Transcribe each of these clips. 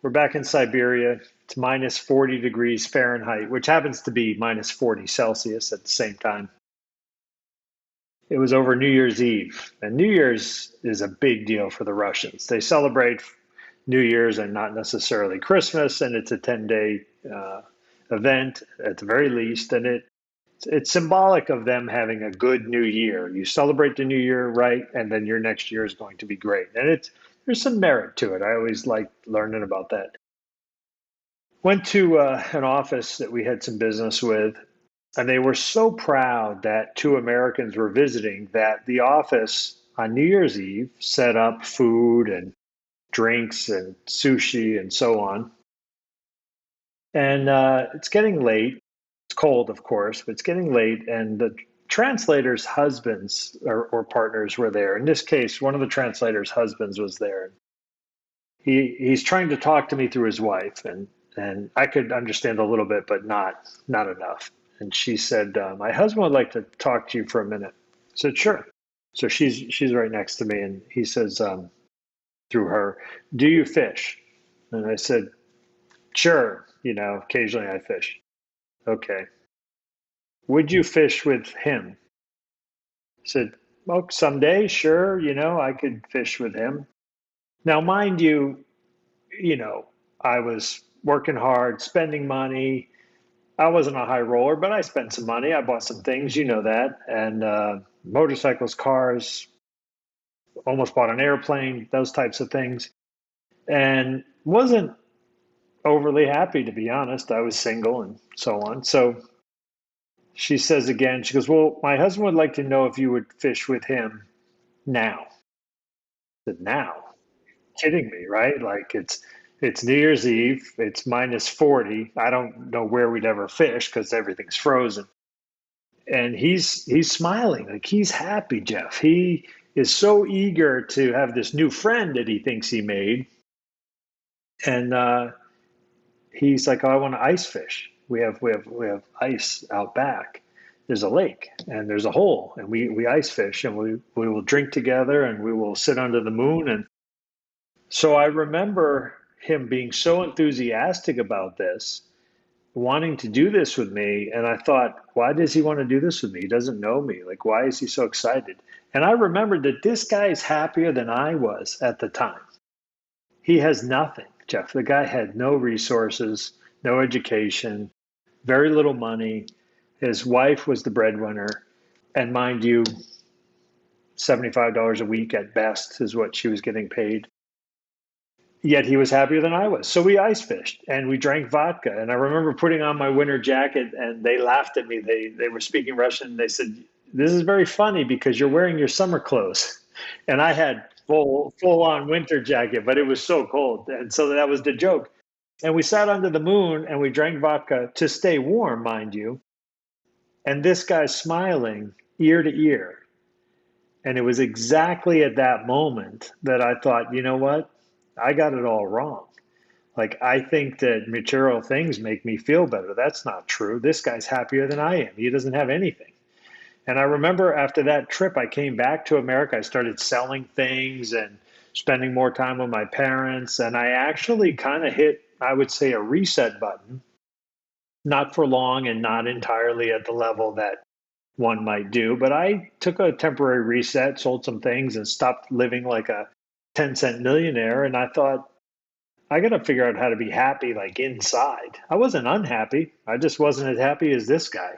We're back in Siberia. It's minus 40 degrees Fahrenheit, which happens to be minus 40 Celsius at the same time. It was over New Year's Eve, and New Year's is a big deal for the Russians. They celebrate New Year's and not necessarily Christmas, and it's a 10-day event at the very least, and it's symbolic of them having a good new year. You celebrate the new year right, and then your next year is going to be great. And there's some merit to it. I always like learning about that. Went to an office that we had some business with, and they were so proud that two Americans were visiting that the office on New Year's Eve set up food and drinks and sushi and so on. And it's getting late. It's cold, of course, but it's getting late. And the translators' husbands or partners were there. In this case, one of the translators' husbands was there. He's trying to talk to me through his wife, and I could understand a little bit, but not enough. And she said, my husband would like to talk to you for a minute. I said, sure. So she's right next to me, and he says through her, do you fish? And I said, sure, occasionally I fish. Okay. Would you fish with him? I said, well, someday, sure, I could fish with him. Now, mind you, I was working hard, spending money. I wasn't a high roller, but I spent some money. I bought some things, that, and motorcycles, cars, almost bought an airplane, those types of things, and wasn't overly happy, to be honest. I was single and so on. So she says again, she goes, well, my husband would like to know if you would fish with him now. I said, now? Kidding me, right? Like it's New Year's Eve. It's minus 40. I don't know where we'd ever fish because everything's frozen. And he's smiling, like he's happy, Jeff. He is so eager to have this new friend that he thinks he made. And he's like, oh, I want to ice fish. We have ice out back. There's a lake and there's a hole, and we ice fish, and we will drink together, and we will sit under the moon. And so I remember him being so enthusiastic about this, wanting to do this with me. And I thought, why does he want to do this with me? He doesn't know me. Like, why is he so excited? And I remembered that this guy is happier than I was at the time. He has nothing, Jeff. The guy had no resources, no education, very little money. His wife was the breadwinner. And mind you, $75 a week at best is what she was getting paid. Yet he was happier than I was. So we ice fished and we drank vodka. And I remember putting on my winter jacket, and they laughed at me. They were speaking Russian. They said, this is very funny because you're wearing your summer clothes. And I had full on winter jacket, but it was so cold. And so that was the joke. And we sat under the moon and we drank vodka to stay warm, mind you. And this guy's smiling ear to ear. And it was exactly at that moment that I thought, you know what? I got it all wrong. Like, I think that material things make me feel better. That's not true. This guy's happier than I am. He doesn't have anything. And I remember after that trip, I came back to America. I started selling things and spending more time with my parents. And I actually kind of hit, I would say, a reset button. Not for long and not entirely at the level that one might do. But I took a temporary reset, sold some things, and stopped living like a 10-cent millionaire. And I thought, I got to figure out how to be happy, like inside. I wasn't unhappy. I just wasn't as happy as this guy.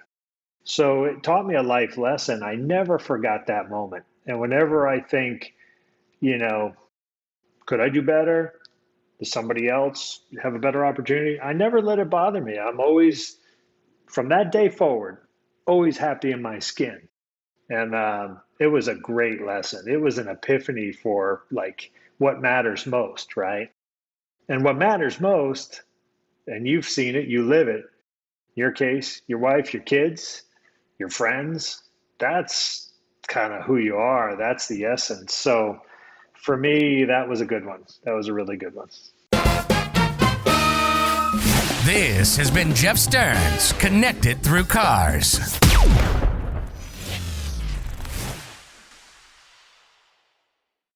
So it taught me a life lesson. I never forgot that moment. And whenever I think, could I do better? Does somebody else have a better opportunity? I never let it bother me. I'm always, from that day forward, always happy in my skin. And it was a great lesson. It was an epiphany for like what matters most, right? And what matters most, and you've seen it, you live it, your case, your wife, your kids, your friends, that's kind of who you are. That's the essence. So for me, that was a good one. That was a really good one. This has been Jeff Stearns, Connected Through Cars.